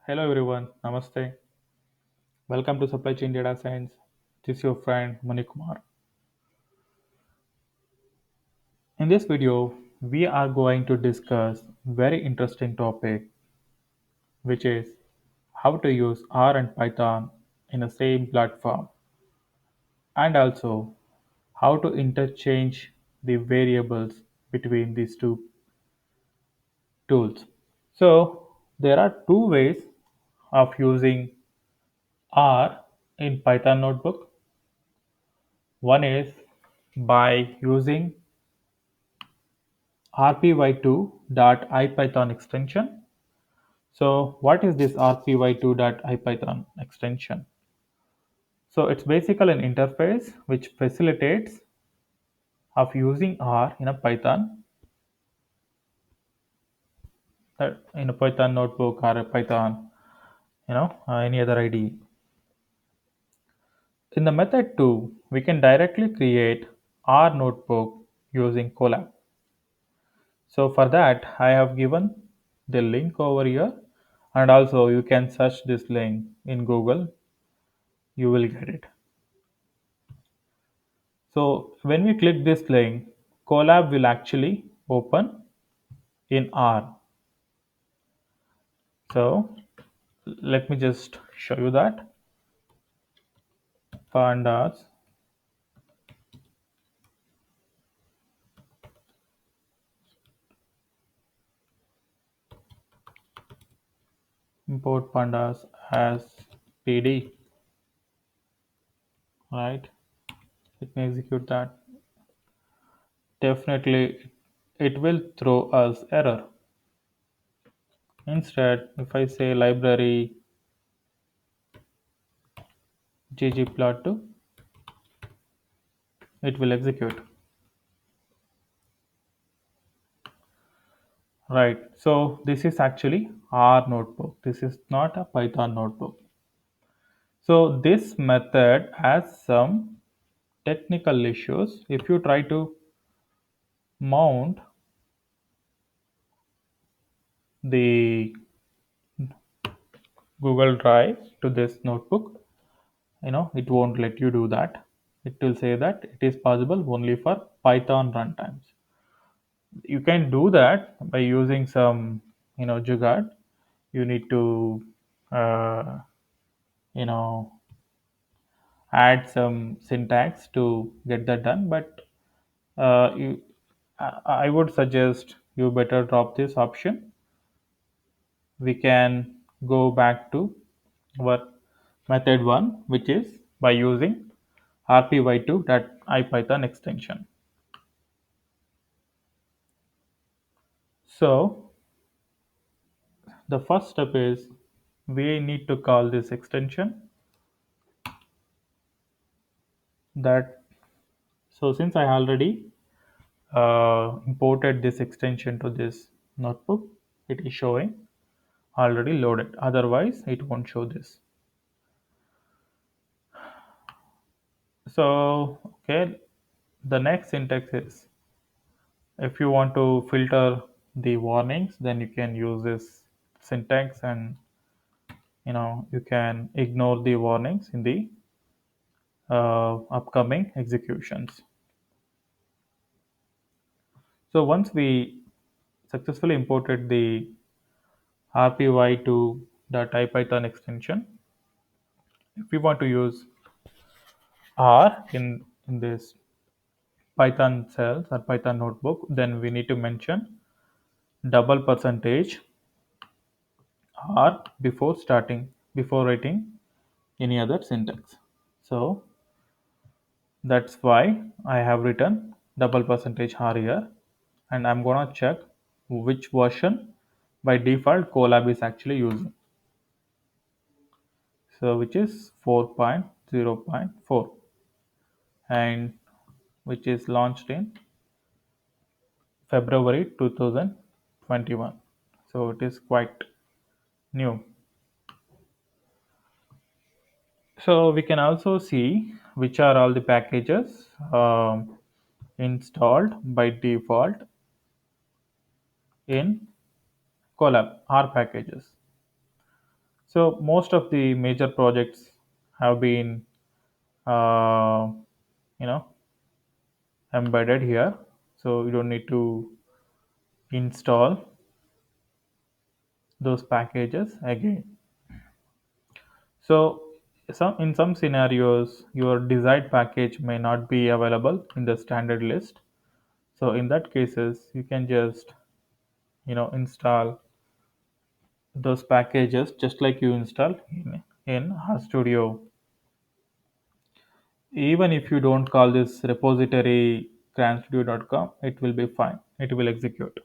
Hello everyone, Namaste. Welcome to Supply Chain Data Science. This is your friend Manikumar. In this video, we are going to discuss very interesting topic, which is how to use R and Python in the same platform, and also how to interchange the variables between these two tools. So there are two ways of using R in Python notebook. One is by using rpy2.ipython extension. So what is this rpy2.ipython extension? So it's basically an interface which facilitates of using R in a Python notebook or a Python, any other IDE. In the method 2, we can directly create R notebook using Colab. So for that, I have given the link over here, and also you can search this link in Google. You will get it. So when we click this link, Colab will actually open in R. So let me just show you that. Pandas import pandas as PD, right? Let me execute that. Definitely it will throw us error. Instead, if I say library ggplot2, it will execute. Right. So this is actually R notebook. This is not a Python notebook. So this method has some technical issues. If you try to mount the Google Drive to this notebook, it won't let you do that. It will say that it is possible only for Python runtimes. You can do that by using some, jugaad. You need to, uh, you know, add some syntax to get that done. But I would suggest you better drop this option. We can go back to our method 1, which is by using rpy2.ipython extension. So the first step is we need to call this extension that. So since I already imported this extension to this notebook, it is showing already loaded, otherwise it won't show this. So okay, the next syntax is, if you want to filter the warnings, then you can use this syntax, and you can ignore the warnings in the upcoming executions. So once we successfully imported the rpy2.ipython extension, if we want to use R in this Python cells or Python notebook, then we need to mention double percentage R before writing any other syntax. So that's why I have written double percentage R here, and I'm gonna check which version by default Colab is actually using. So which is 4.0.4, and which is launched in February 2021. So it is quite new. So we can also see which are all the packages installed by default in Colab, R packages. So most of the major projects have been uh, you know embedded here, so you don't need to install those packages again. So in some scenarios your desired package may not be available in the standard list. So in that cases you can just install those packages just like you install in RStudio. Even if you don't call this repository cranstudio.com, it will be fine. It will execute.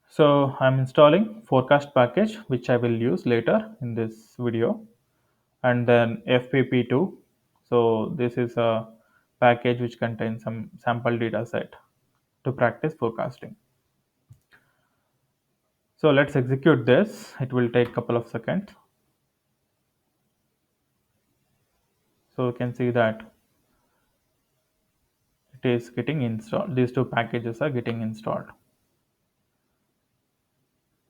So I'm installing forecast package, which I will use later in this video, and then FPP2. So this is a package which contains some sample data set to practice forecasting. So let's execute this. It will take a couple of seconds. So you can see that it is getting installed. These two packages are getting installed.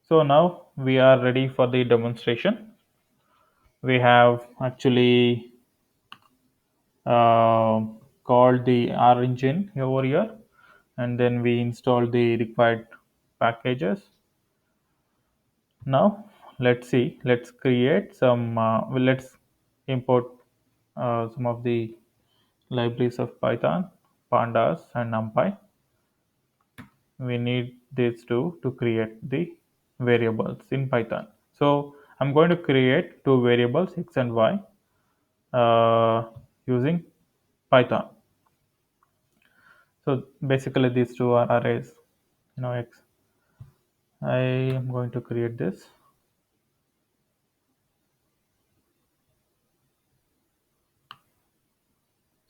So now we are ready for the demonstration. We have actually uh, called the R engine over here, and then we installed the required packages. Now let's see. Let's create some. Let's import some of the libraries of Python, pandas, and NumPy. We need these two to create the variables in Python. So I'm going to create two variables x and y uh, using Python. So basically these two are arrays. X. I am going to create this.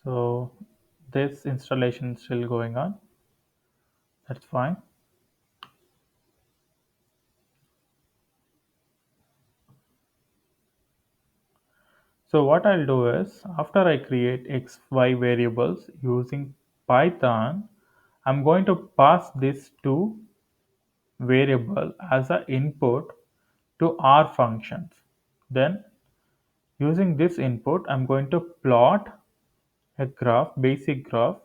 So this installation is still going on. That's fine. So what I'll do is after I create x, y variables using Python, I'm going to pass this to variable as an input to R functions. Then using this input, I'm going to plot a graph, basic graph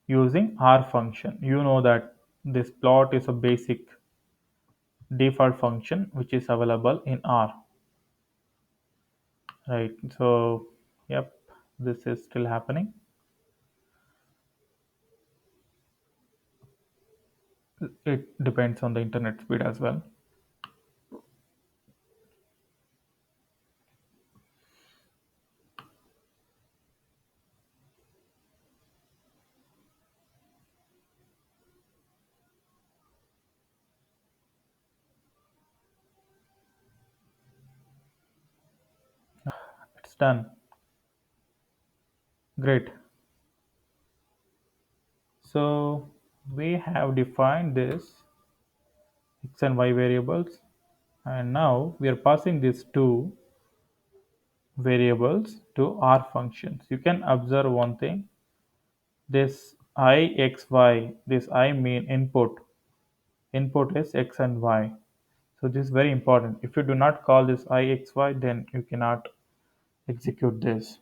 using R function. You know that this plot is a basic default function which is available in R, right? So, yep, this is still happening. It depends on the internet speed as well. It's done. Great. So we have defined this x and y variables, and now we are passing these two variables to R functions. You can observe one thing. This ixy, this I mean input. Input is x and y. So this is very important. If you do not call this ixy, then you cannot execute this.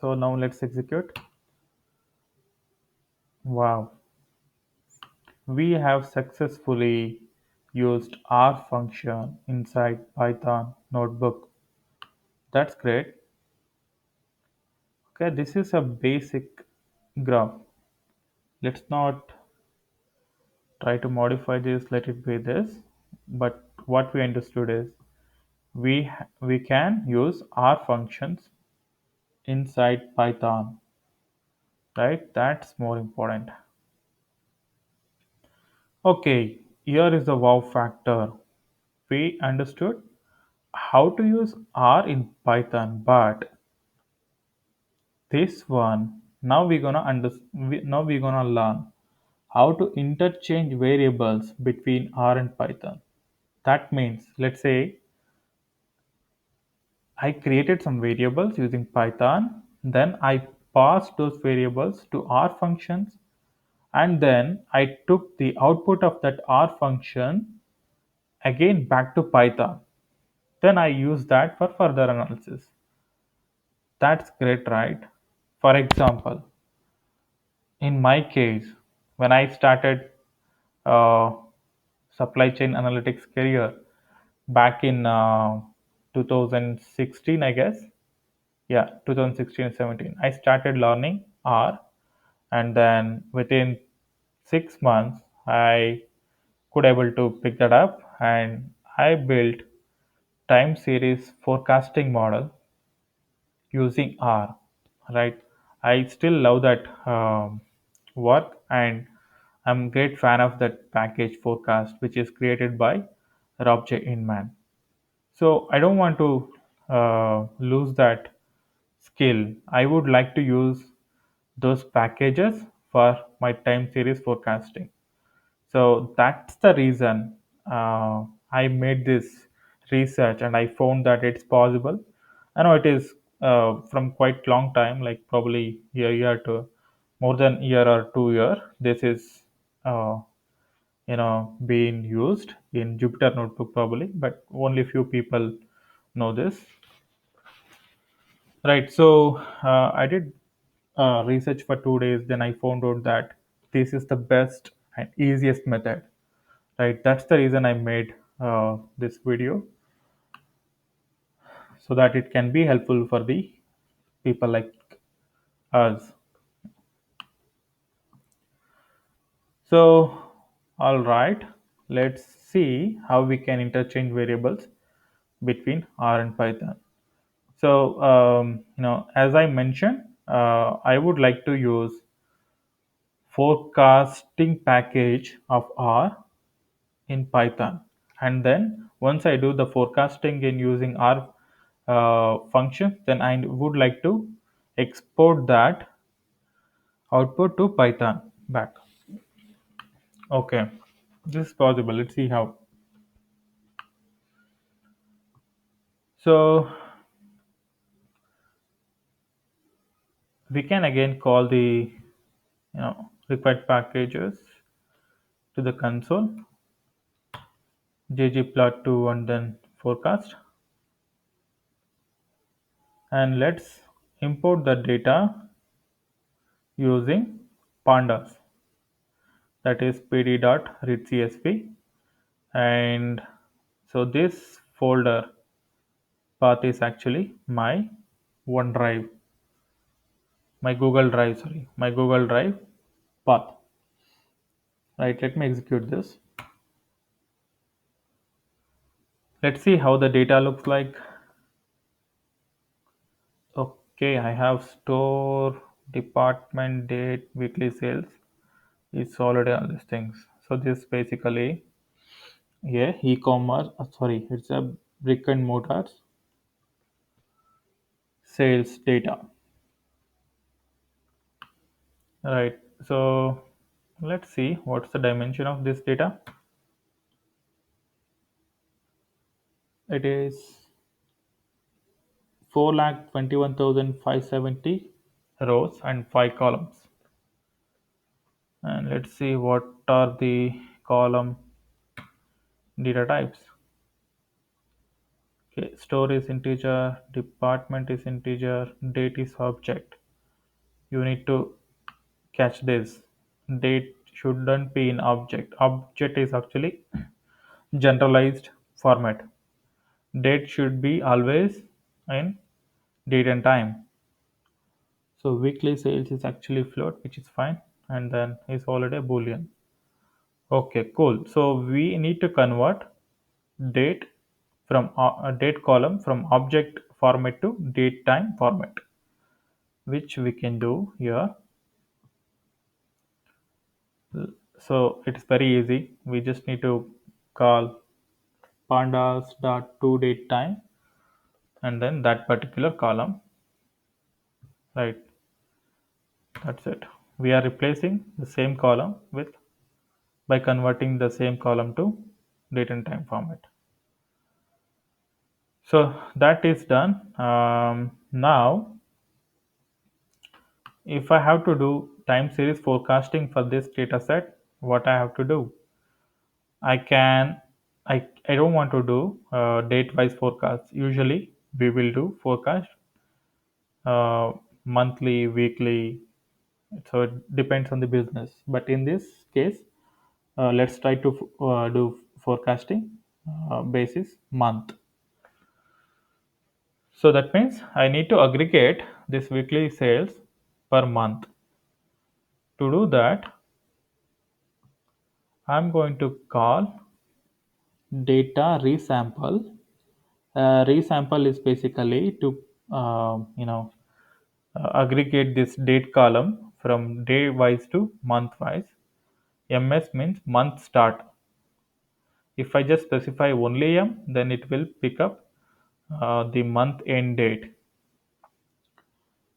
So now let's execute. Wow. We have successfully used R function inside Python notebook. That's great. Okay, this is a basic graph. Let's not try to modify this, let it be this. But what we understood is we can use R functions inside Python, right? That's more important. Okay, here is the wow factor. We understood how to use R in Python, but this one now we're gonna learn how to interchange variables between R and Python. That means, let's say I created some variables using Python, then I passed those variables to R functions, and then I took the output of that R function again back to Python. Then I use that for further analysis. That's great, right? For example, in my case, when I started uh, supply chain analytics career back in 2016, I guess. Yeah, 2016 17. I started learning R, and then within 6 months, I could able to pick that up, and I built time series forecasting model using R. Right? I still love that work, and I'm great fan of that package forecast, which is created by Rob J. Inman. So I don't want to lose that skill. I would like to use those packages for my time series forecasting. So that's the reason I made this research, and I found that it's possible. I know it is from quite long time, like probably a year to more than year or 2 year. This is uh, being used in Jupyter Notebook probably, but only few people know this. Right. So I did research for 2 days. Then I found out that this is the best and easiest method. Right. That's the reason I made this video, so that it can be helpful for the people like us. So, all right. Let's see how we can interchange variables between R and Python. So, as I mentioned, I would like to use forecasting package of R in Python. And then once I do the forecasting in using R function, then I would like to export that output to Python back. Okay, this is possible. Let's see how. So we can again call the required packages to the console ggplot2 and then forecast, and let's import the data using pandas, that is pd.readcsv. And so this folder path is actually my OneDrive, my Google Drive, sorry, my Google Drive path. Right, let me execute this. Let's see how the data looks like. Okay, I have store, department, date, weekly sales. It's already all these things. So this basically, yeah, e-commerce. Sorry, it's a brick and mortar sales data. Right. So let's see what's the dimension of this data. It is 4,21,570 rows and 5 columns. And let's see what are the column data types. Okay, store is integer, department is integer, date is object. You need to catch this. Date shouldn't be in object. Object is actually generalized format. Date should be always in date and time. So weekly sales is actually float, which is fine, and then is already a boolean. Okay, cool. So we need to convert date from a date column from object format to date time format, which we can do here. So it's very easy. We just need to call pandas dot to date time and then that particular column. Right, that's it. We are replacing the same column with by converting the same column to date and time format. So that is done. Now, if I have to do time series forecasting for this data set, what I have to do? I can I don't want to do date wise forecast. Usually we will do forecast uh, monthly, weekly. So it depends on the business. But in this case, let's try to do forecasting basis month. So that means I need to aggregate this weekly sales per month. To do that, I'm going to call data resample. Resample is basically to aggregate this date column from day wise to month wise. MS means month start. If I just specify only M, then it will pick up the month end date.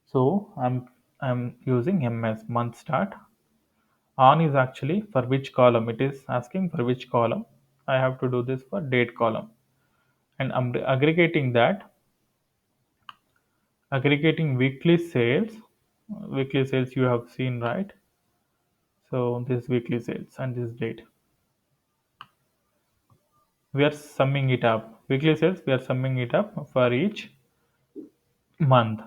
So I'm using MS month start. On is actually for which column. It is asking for which column. I have to do this for date column, and I'm aggregating weekly sales. Weekly sales you have seen, right? So this weekly sales and this date. We are summing it up. Weekly sales we are summing it up for each month,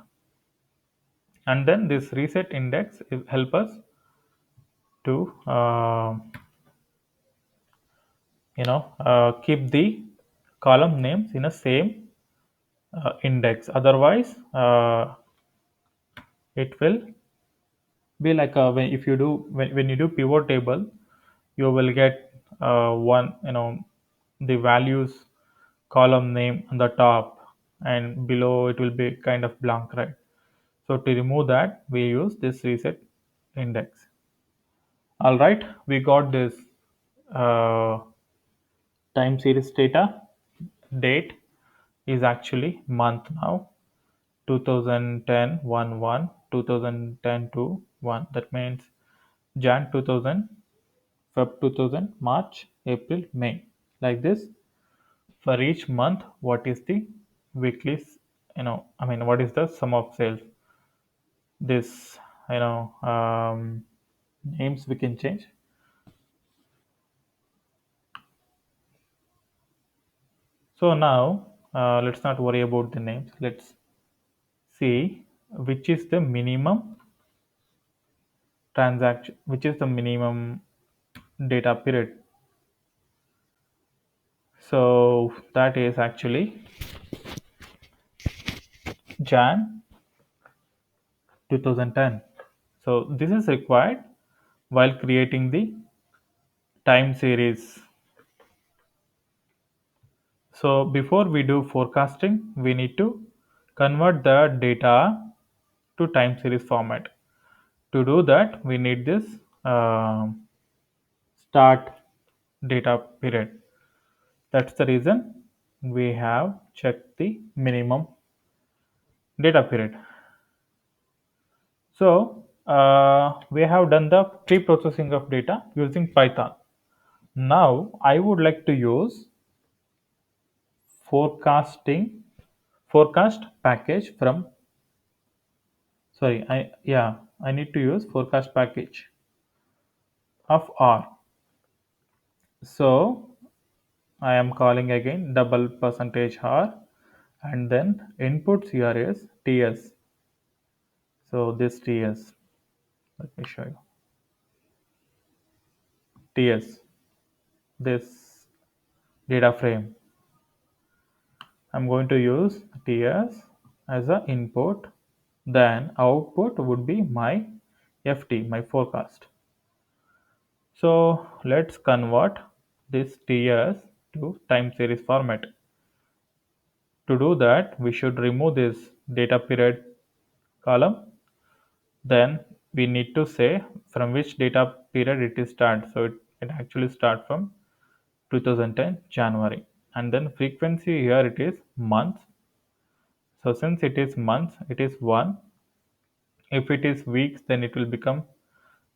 and then this reset index will help us to keep the column names in a same index. Otherwise, it will be like if you do when you do pivot table, you will get one the values column name on the top, and below it will be kind of blank, right? So to remove that, we use this reset index. All right, we got this uh, time series data. Date is actually month now. 2010 1 1, 2010 2 1. That means Jan 2000, Feb 2000, March, April, May. Like this. For each month, what is the weekly, what is the sum of sales? This, names we can change. So now, let's not worry about the names. Let's see which is the minimum transaction, which is the minimum data period. So that is actually Jan 2010. So this is required while creating the time series. So before we do forecasting, we need to convert the data to time series format. To do that, we need this uh, start data period. That's the reason we have checked the minimum data period. So we have done the pre-processing of data using Python. Now I would like to use forecasting forecast package from sorry I need to use forecast package of R. So I am calling again double percentage R, and then inputs here is TS. So this TS, let me show you TS, this data frame. I'm going to use TS as an input, then output would be my FT, my forecast. So let's convert this TS to time series format. To do that, we should remove this data period column. Then we need to say from which data period it is start. So it actually start from 2010 January. And then frequency here it is months. So since it is months, it is 1. If it is weeks, then it will become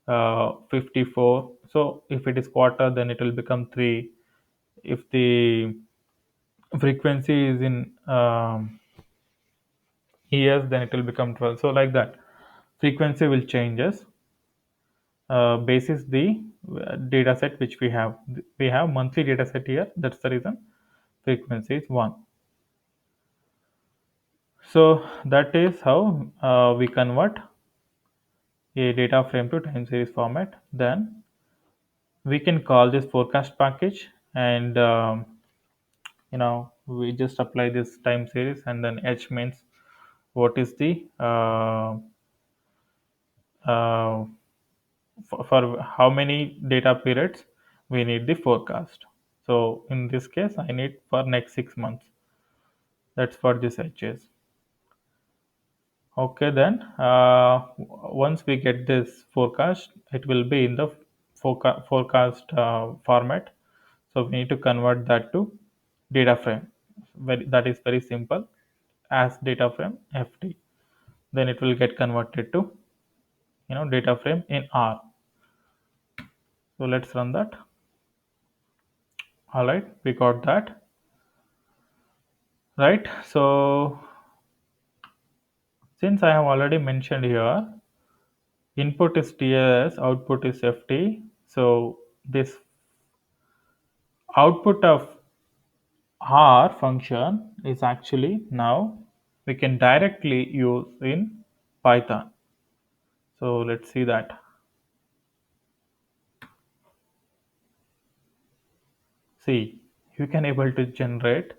54. So if it is quarter, then it will become 3. If the frequency is in years, then it will become 12. So like that, frequency will changes basis the data set which we have. We have monthly data set here. That's the reason frequency is 1. So that is how we convert a data frame to time series format. Then we can call this forecast package, and we just apply this time series, and then h means what is the uh, for how many data periods we need the forecast. So in this case I need for next 6 months. That's what this h is. Okay, then once we get this forecast, it will be in the forecast format. So we need to convert that to data frame. That is very simple. As data frame ft, then it will get converted to data frame in R. So let's run that. All right, we got that right. So since I have already mentioned here, input is TLS, output is FT. So this output of R function is actually now we can directly use in Python. So let's see that. See, you can able to generate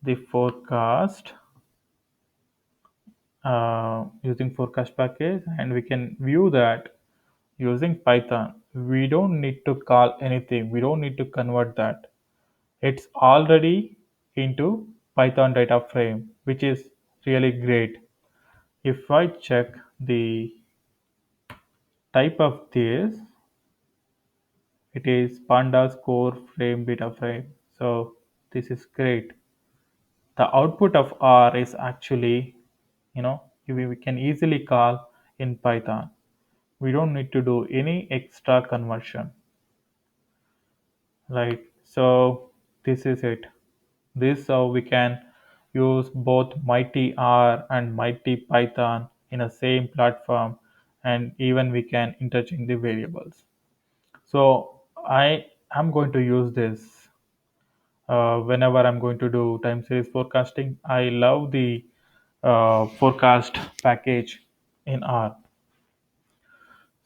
the forecast using forecast package, and we can view that using Python. We don't need to call anything. We don't need to convert that. It's already into Python data frame, which is really great. If I check the type of this, it is pandas core frame data frame. So this is great. The output of R is actually, we can easily call in Python. We don't need to do any extra conversion, right? So this is it. This how we can use both Mighty R and Mighty Python in a same platform, and even we can interchange the variables. So I am going to use this whenever I'm going to do time series forecasting. I love the forecast package in R.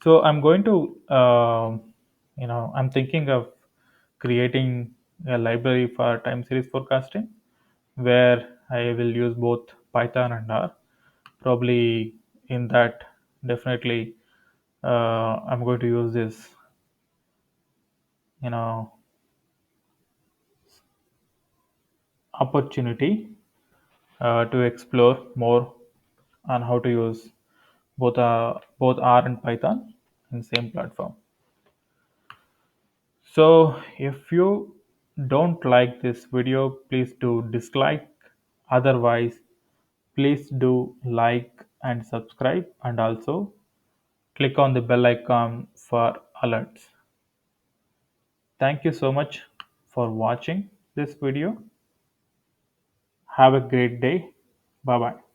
So I'm going to, I'm thinking of creating a library for time series forecasting where I will use both Python and R. Probably in that, definitely, I'm going to use this, you know, opportunity to explore more on how to use both R and Python in same platform. So if you don't like this video, please do dislike. Otherwise, please do like and subscribe, and also click on the bell icon for alerts. Thank you so much for watching this video. Have a great day. Bye bye.